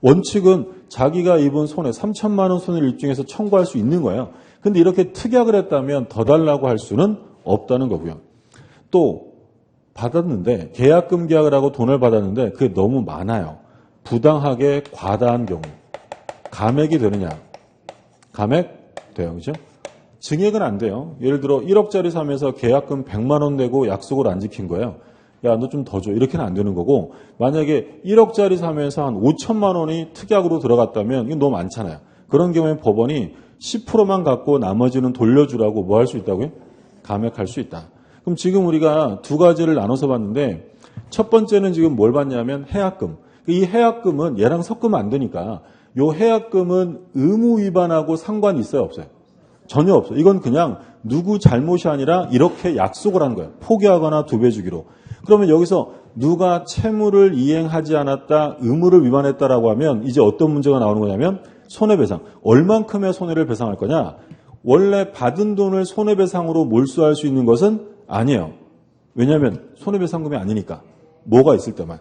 원칙은 자기가 입은 손해 3,000만 원 손해를 입증해서 청구할 수 있는 거예요. 근데 이렇게 특약을 했다면 더 달라고 할 수는 없다는 거고요. 또 받았는데 계약금 계약을 하고 돈을 받았는데 그게 너무 많아요. 부당하게 과다한 경우 감액이 되느냐? 감액 돼요. 그죠? 증액은 안 돼요. 예를 들어 1억짜리 사면서 계약금 100만 원 내고 약속을 안 지킨 거예요. 야, 너 좀 더 줘. 이렇게는 안 되는 거고, 만약에 1억짜리 사면서 한 5천만 원이 특약으로 들어갔다면 이건 너무 많잖아요. 그런 경우에 법원이 10%만 갖고 나머지는 돌려주라고 뭐 할 수 있다고요? 감액할 수 있다. 그럼 지금 우리가 두 가지를 나눠서 봤는데, 첫 번째는 지금 뭘 봤냐면 해약금. 이 해약금은 얘랑 섞으면 안 되니까 이 해약금은 의무 위반하고 상관이 있어요, 없어요? 전혀 없어요. 이건 그냥 누구 잘못이 아니라 이렇게 약속을 한 거예요. 포기하거나 2배 주기로. 그러면 여기서 누가 채무를 이행하지 않았다, 의무를 위반했다라고 하면 이제 어떤 문제가 나오는 거냐면 손해배상. 얼만큼의 손해를 배상할 거냐? 원래 받은 돈을 손해배상으로 몰수할 수 있는 것은 아니에요. 왜냐하면 손해배상금이 아니니까. 뭐가 있을 때만.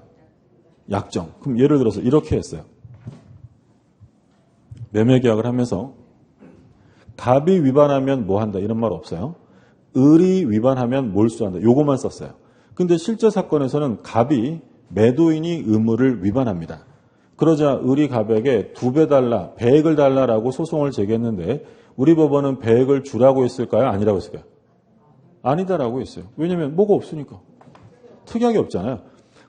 약정. 그럼 예를 들어서 이렇게 했어요. 매매계약을 하면서 갑이 위반하면 뭐 한다 이런 말 없어요. 을이 위반하면 몰수한다. 요거만 썼어요. 근데 실제 사건에서는 갑이 매도인이 의무를 위반합니다. 그러자 을이 갑에게 2배 달라, 배액을 달라라고 소송을 제기했는데 우리 법원은 배액을 주라고 했을까요? 아니라고 했을까요? 아니다라고 했어요. 왜냐하면 뭐가 없으니까. 특약이 없잖아요.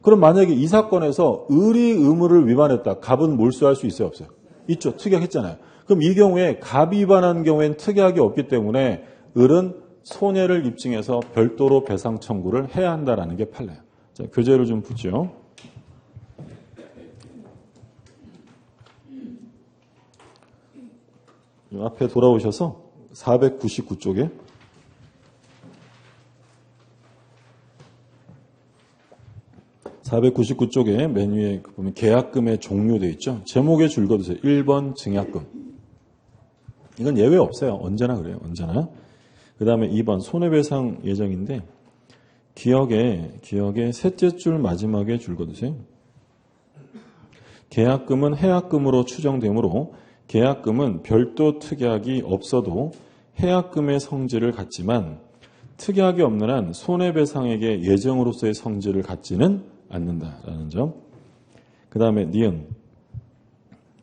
그럼 만약에 이 사건에서 을이 의무를 위반했다. 갑은 몰수할 수 있어요? 없어요? 있죠. 특약했잖아요. 그럼 이 경우에 갑이 위반한 경우엔 특약이 없기 때문에 을은 손해를 입증해서 별도로 배상 청구를 해야 한다라는 게 판례예요. 자, 교재를 좀 보죠. 앞에 돌아오셔서 499쪽에 맨 위에 보면 계약금의 종류 되어 있죠. 제목에 줄 거두세요. 1번 증약금. 이건 예외 없어요. 언제나 그래요. 언제나. 그 다음에 2번 손해배상 예정인데 기억에 셋째 줄 마지막에 줄 거두세요. 계약금은 해약금으로 추정되므로 계약금은 별도 특약이 없어도 해약금의 성질을 갖지만 특약이 없는 한 손해배상액의 예정으로서의 성질을 갖지는 않는다라는 점. 그 다음에 니은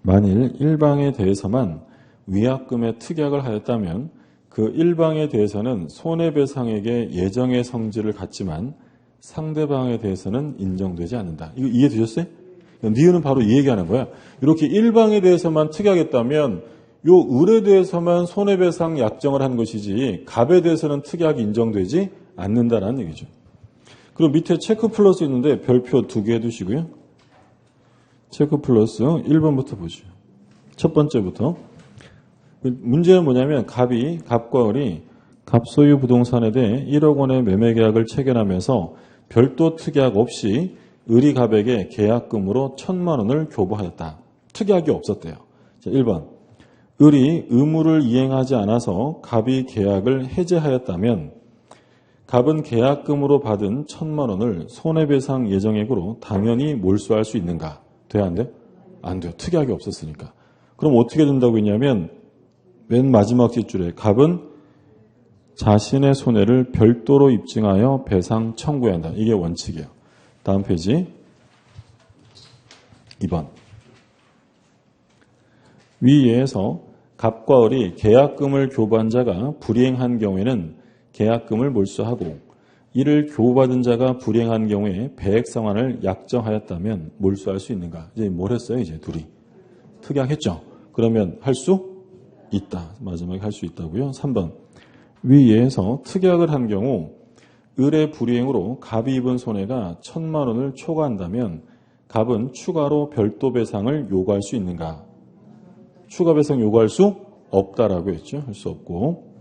만일 일방에 대해서만 위약금의 특약을 하였다면 그 일방에 대해서는 손해배상액의 예정의 성질을 갖지만 상대방에 대해서는 인정되지 않는다. 이거 이해되셨어요? 니은은 바로 이 얘기하는 거야. 이렇게 일방에 대해서만 특약했다면 요 을에 대해서만 손해배상 약정을 한 것이지 갑에 대해서는 특약이 인정되지 않는다라는 얘기죠. 그리고 밑에 체크 플러스 있는데 별표 2개 해두시고요. 체크 플러스 1번부터 보죠. 첫 번째부터. 문제는 뭐냐면 갑과 을이 갑소유 부동산에 대해 1억 원의 매매계약을 체결하면서 별도 특약 없이 을이 갑에게 계약금으로 1,000만 원을 교부하였다. 특약이 없었대요. 자, 1번. 을이 의무를 이행하지 않아서 갑이 계약을 해제하였다면 갑은 계약금으로 받은 1,000만 원을 손해배상 예정액으로 당연히 몰수할 수 있는가? 돼야 안 돼요? 안 돼요. 특약이 없었으니까. 그럼 어떻게 된다고 했냐면 맨 마지막 뒷줄에 갑은 자신의 손해를 별도로 입증하여 배상 청구해야 한다. 이게 원칙이에요. 다음 페이지 2번. 위 예에서 갑과 을이 계약금을 교부한 자가 불이행한 경우에는 계약금을 몰수하고 이를 교부받은 자가 불이행한 경우에 배액 상환을 약정하였다면 몰수할 수 있는가? 이제 뭘 했어요? 이제 둘이 특약했죠. 그러면 할 수 있다. 마지막에 할 수 있다고요. 3번. 위 예에서 특약을 한 경우 을의 불이행으로 갑이 입은 손해가 1,000만 원을 초과한다면 갑은 추가로 별도 배상을 요구할 수 있는가? 추가 배상 요구할 수 없다라고 했죠. 할 수 없고.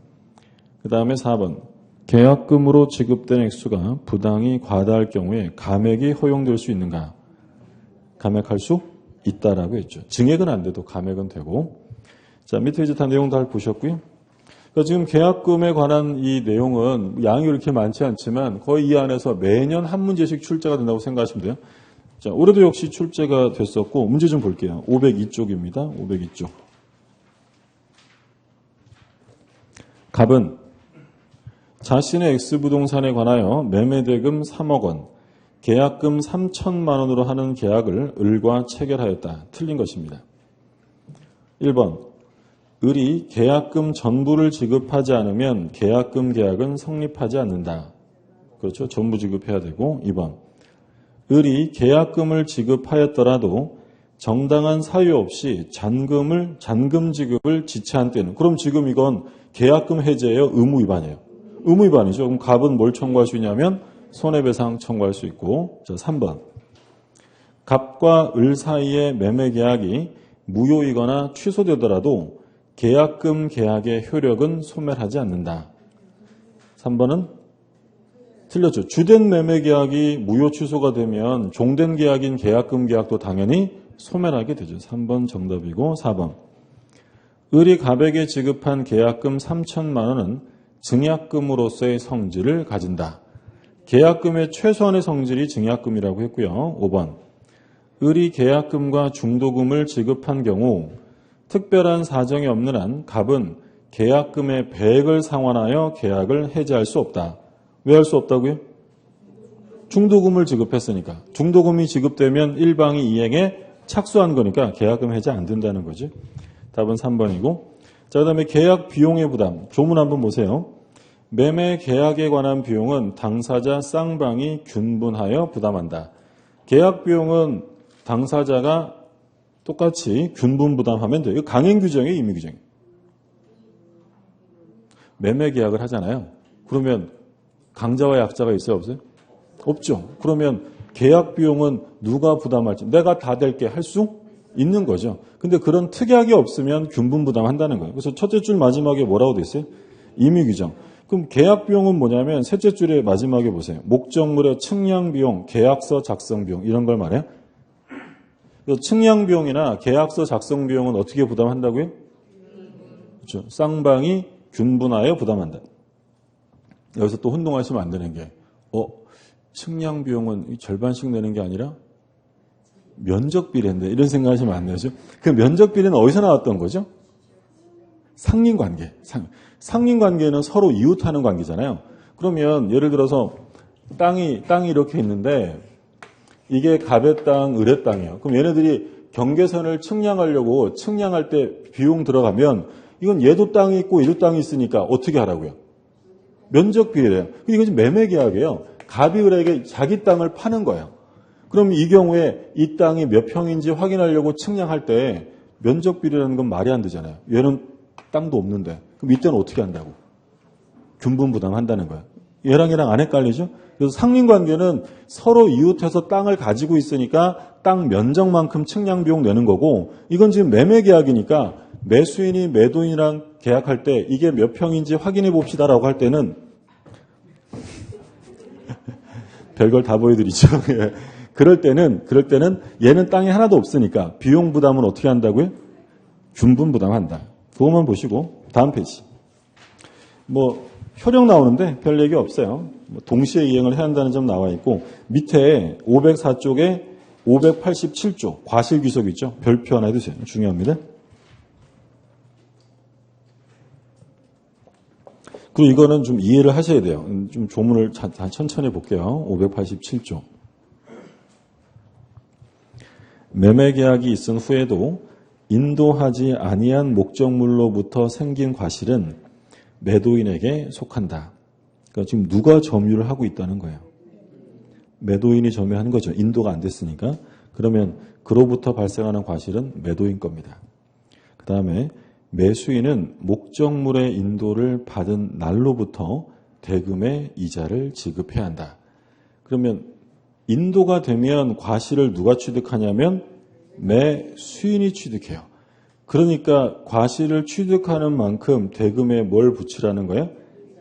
그 다음에 4번. 계약금으로 지급된 액수가 부당히 과다할 경우에 감액이 허용될 수 있는가? 감액할 수 있다라고 했죠. 증액은 안 돼도 감액은 되고. 자, 밑에 이제 다 내용 다 보셨고요. 그러니까 지금 계약금에 관한 이 내용은 양이 그렇게 많지 않지만 거의 이 안에서 매년 한 문제씩 출제가 된다고 생각하시면 돼요. 자, 올해도 역시 출제가 됐었고 문제 좀 볼게요. 502쪽입니다. 502쪽. 갑은 자신의 X부동산에 관하여 매매대금 3억 원, 계약금 3천만 원으로 하는 계약을 을과 체결하였다. 틀린 것입니다. 1번. 을이 계약금 전부를 지급하지 않으면 계약금 계약은 성립하지 않는다. 그렇죠. 전부 지급해야 되고. 2번. 을이 계약금을 지급하였더라도 정당한 사유 없이 잔금 지급을 지체한 때는, 그럼 지금 이건 계약금 해제예요? 의무 위반이에요? 의무 위반이죠. 그럼 갑은 뭘 청구할 수 있냐면 손해배상 청구할 수 있고. 자, 3번. 갑과 을 사이의 매매 계약이 무효이거나 취소되더라도 계약금 계약의 효력은 소멸하지 않는다. 3번은 틀렸죠. 주된 매매 계약이 무효 취소가 되면 종된 계약인 계약금 계약도 당연히 소멸하게 되죠. 3번 정답이고. 4번. 을이 갑에게 지급한 계약금 3천만 원은 증약금으로서의 성질을 가진다. 계약금의 최소한의 성질이 증약금이라고 했고요. 5번. 을이 계약금과 중도금을 지급한 경우 특별한 사정이 없는 한 갑은 계약금의 배액을 상환하여 계약을 해지할 수 없다. 왜 할 수 없다고요? 중도금을 지급했으니까. 중도금이 지급되면 일방이 이행에 착수한 거니까 계약금 해지 안 된다는 거죠. 답은 3번이고. 자, 그다음에 계약 비용의 부담. 조문 한번 보세요. 매매 계약에 관한 비용은 당사자 쌍방이 균분하여 부담한다. 계약 비용은 당사자가 똑같이 균분 부담하면 돼요. 이거 강행 규정이에요, 임의 규정이에요. 매매 계약을 하잖아요. 그러면 강자와 약자가 있어요, 없어요? 없죠. 그러면 계약 비용은 누가 부담할지 내가 다 댈게 할 수 있는 거죠. 근데 그런 특약이 없으면 균분 부담한다는 거예요. 그래서 첫째 줄 마지막에 뭐라고 돼 있어요? 임의 규정. 그럼 계약 비용은 뭐냐면 셋째 줄에 마지막에 보세요. 목적물의 측량 비용, 계약서 작성 비용 이런 걸 말해요. 측량 비용이나 계약서 작성 비용은 어떻게 부담한다고요? 그렇죠. 쌍방이 균분하여 부담한다. 여기서 또 혼동하시면 안 되는 게, 측량 비용은 절반씩 내는 게 아니라 면적 비례인데 이런 생각하시면 안 되죠. 그 면적 비례는 어디서 나왔던 거죠? 상린 관계. 상린 관계는 서로 이웃하는 관계잖아요. 그러면 예를 들어서 땅이 이렇게 있는데 이게 갑의 땅, 을의 땅이에요. 그럼 얘네들이 경계선을 측량하려고 측량할 때 비용 들어가면 이건 얘도 땅이 있고 얘도 땅이 있으니까 어떻게 하라고요? 면적 비례래요. 이건 지금 매매 계약이에요. 갑이 을에게 자기 땅을 파는 거예요. 그럼 이 경우에 이 땅이 몇 평인지 확인하려고 측량할 때 면적 비례라는 건 말이 안 되잖아요. 얘는 땅도 없는데. 그럼 이때는 어떻게 한다고? 균분 부담한다는 거예요. 얘랑 안 헷갈리죠? 그래서 상린관계는 서로 이웃해서 땅을 가지고 있으니까 땅 면적만큼 측량 비용 내는 거고, 이건 지금 매매 계약이니까 매수인이 매도인이랑 계약할 때 이게 몇 평인지 확인해 봅시다라고 할 때는 별걸 다 보여드리죠. 그럴 때는 얘는 땅이 하나도 없으니까 비용 부담은 어떻게 한다고요? 균분 부담한다. 그것만 보시고 다음 페이지. 효력 나오는데 별 얘기 없어요. 동시에 이행을 해야 한다는 점 나와 있고, 밑에 504쪽에 587조 과실귀속 있죠. 별표 하나 해두세요. 중요합니다. 그리고 이거는 좀 이해를 하셔야 돼요. 좀 조문을 천천히 볼게요. 587조. 매매계약이 있은 후에도 인도하지 아니한 목적물로부터 생긴 과실은 매도인에게 속한다. 그러니까 지금 누가 점유를 하고 있다는 거예요. 매도인이 점유한 거죠. 인도가 안 됐으니까. 그러면 그로부터 발생하는 과실은 매도인 겁니다. 그 다음에 매수인은 목적물의 인도를 받은 날로부터 대금의 이자를 지급해야 한다. 그러면 인도가 되면 과실을 누가 취득하냐면 매수인이 취득해요. 그러니까 과실을 취득하는 만큼 대금에 뭘 붙이라는 거예요?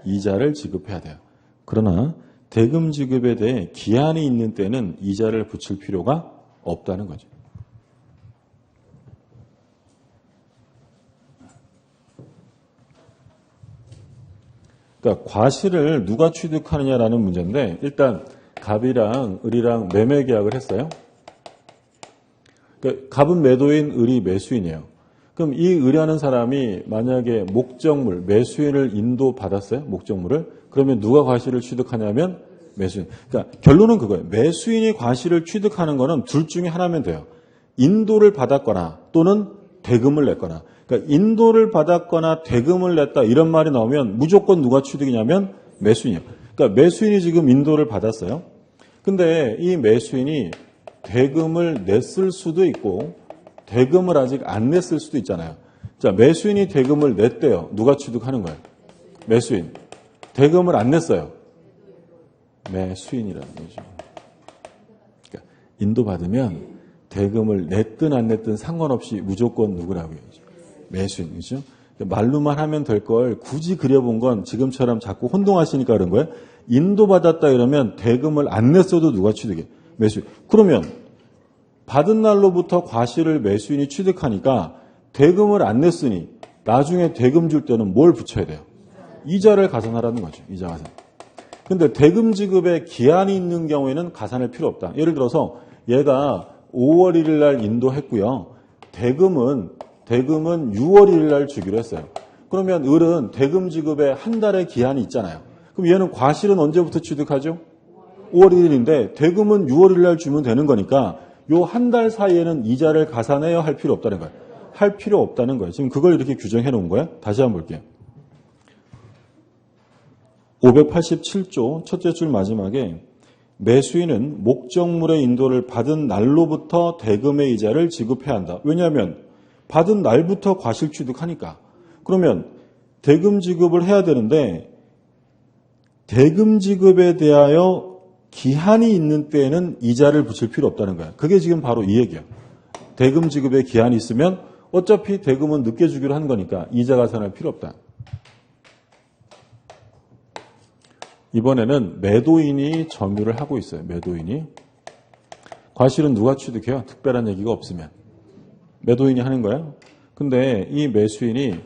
이자를 지급해야 돼요. 그러나 대금 지급에 대해 기한이 있는 때는 이자를 붙일 필요가 없다는 거죠. 그러니까 과실을 누가 취득하느냐라는 문제인데, 일단 갑이랑 을이랑 매매 계약을 했어요. 그러니까 갑은 매도인, 을이 매수인이에요. 그럼 이 을이라는 사람이 만약에 목적물, 매수인을 인도받았어요. 목적물을. 그러면 누가 과실을 취득하냐면 매수인. 그러니까 결론은 그거예요. 매수인이 과실을 취득하는 거는 둘 중에 하나면 돼요. 인도를 받았거나 또는 대금을 냈거나. 그러니까 인도를 받았거나 대금을 냈다 이런 말이 나오면 무조건 누가 취득이냐면 매수인이에요. 그러니까 매수인이 지금 인도를 받았어요. 근데 이 매수인이 대금을 냈을 수도 있고 대금을 아직 안 냈을 수도 있잖아요. 자, 매수인이 대금을 냈대요. 누가 취득하는 거예요? 매수인. 대금을 안 냈어요. 매수인이라는 거죠. 그러니까 인도받으면 대금을 냈든 안 냈든 상관없이 무조건 누구라고요? 매수인. 그죠? 말로만 하면 될 걸 굳이 그려본 건 지금처럼 자꾸 혼동하시니까 그런 거예요. 인도받았다 이러면 대금을 안 냈어도 누가 취득해? 매수인. 그러면 받은 날로부터 과실을 매수인이 취득하니까 대금을 안 냈으니 나중에 대금 줄 때는 뭘 붙여야 돼요? 이자를 가산하라는 거죠. 이자 가산. 근데 대금 지급에 기한이 있는 경우에는 가산할 필요 없다. 예를 들어서 얘가 5월 1일 날 인도했고요. 대금은 6월 1일 날 주기로 했어요. 그러면 을은 대금 지급에 한 달의 기한이 있잖아요. 그럼 얘는 과실은 언제부터 취득하죠? 5월 1일인데 대금은 6월 1일 날 주면 되는 거니까 요 한 달 사이에는 이자를 가산해야 할 필요 없다는 거예요. 할 필요 없다는 거예요. 지금 그걸 이렇게 규정해 놓은 거예요. 다시 한번 볼게요. 587조 첫째 줄 마지막에 매수인은 목적물의 인도를 받은 날로부터 대금의 이자를 지급해야 한다. 왜냐하면 받은 날부터 과실 취득하니까. 그러면 대금 지급을 해야 되는데 대금 지급에 대하여 기한이 있는 때에는 이자를 붙일 필요 없다는 거야. 그게 지금 바로 이 얘기야. 대금 지급에 기한이 있으면 어차피 대금은 늦게 주기로 한 거니까 이자 가산할 필요 없다. 이번에는 매도인이 점유를 하고 있어요. 매도인이. 과실은 누가 취득해요? 특별한 얘기가 없으면. 매도인이 하는 거예요. 근데 이 매수인이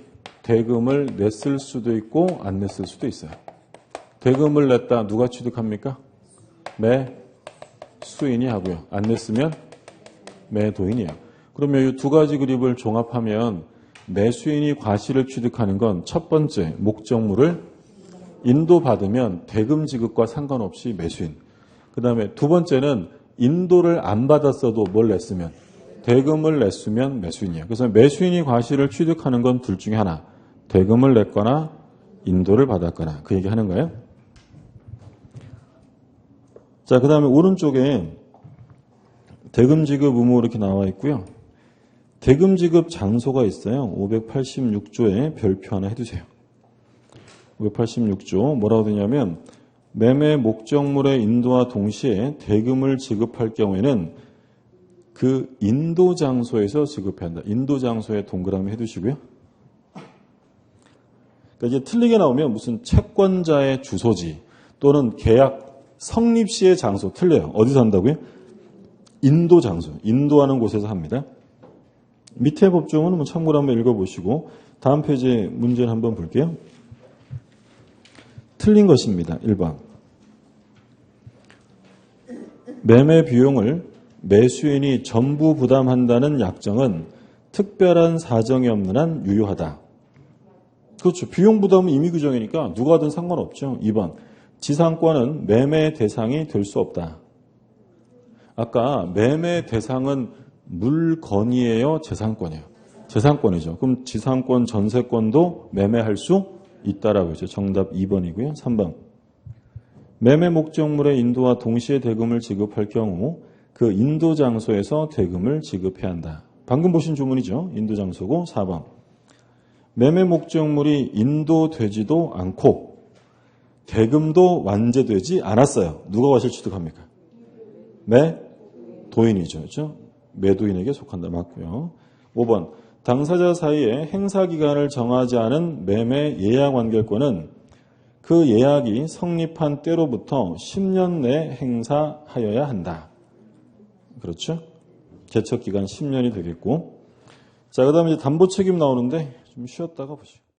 대금을 냈을 수도 있고 안 냈을 수도 있어요. 대금을 냈다 누가 취득합니까? 매수인이 하고요. 안 냈으면 매도인이에요. 그러면 이 두 가지 그립을 종합하면 매수인이 과실을 취득하는 건 첫 번째 목적물을 인도받으면 대금 지급과 상관없이 매수인. 그 다음에 두 번째는 인도를 안 받았어도 뭘 냈으면 대금을 냈으면 매수인이에요. 그래서 매수인이 과실을 취득하는 건 둘 중에 하나. 대금을 냈거나 인도를 받았거나 그 얘기 하는 거예요. 자, 그 다음에 오른쪽에 대금 지급 의무 이렇게 나와 있고요. 대금 지급 장소가 있어요. 586조에 별표 하나 해두세요. 586조 뭐라고 되냐면 매매 목적물의 인도와 동시에 대금을 지급할 경우에는 그 인도 장소에서 지급해야 한다. 인도 장소에 동그라미 해두시고요. 그러니까 이제 틀리게 나오면 무슨 채권자의 주소지 또는 계약 성립 시의 장소 틀려요. 어디서 한다고요? 인도 장소. 인도하는 곳에서 합니다. 밑에 법조문은 참고로 한번 읽어보시고 다음 페이지에 문제를 한번 볼게요. 틀린 것입니다. 1번. 매매 비용을 매수인이 전부 부담한다는 약정은 특별한 사정이 없는 한 유효하다. 그렇죠. 비용 부담은 임의 규정이니까 누가 하든 상관없죠. 2번. 지상권은 매매 대상이 될 수 없다. 아까 매매 대상은 물건이에요? 재산권이에요? 재산권이죠. 그럼 지상권, 전세권도 매매할 수 있다라고 했죠. 정답 2번이고요. 3번. 매매 목적물의 인도와 동시에 대금을 지급할 경우 그 인도 장소에서 대금을 지급해야 한다. 방금 보신 주문이죠. 인도 장소고 4번. 매매 목적물이 인도되지도 않고 대금도 완제되지 않았어요. 누가 과실 취득합니까? 매도인이죠. 그렇죠? 매도인에게 속한다. 맞고요. 5번. 당사자 사이에 행사기간을 정하지 않은 매매 예약 완결권은 그 예약이 성립한 때로부터 10년 내 행사하여야 한다. 그렇죠? 개척기간 10년이 되겠고. 자, 그 다음에 이제 담보 책임 나오는데 좀 쉬었다가 보시죠.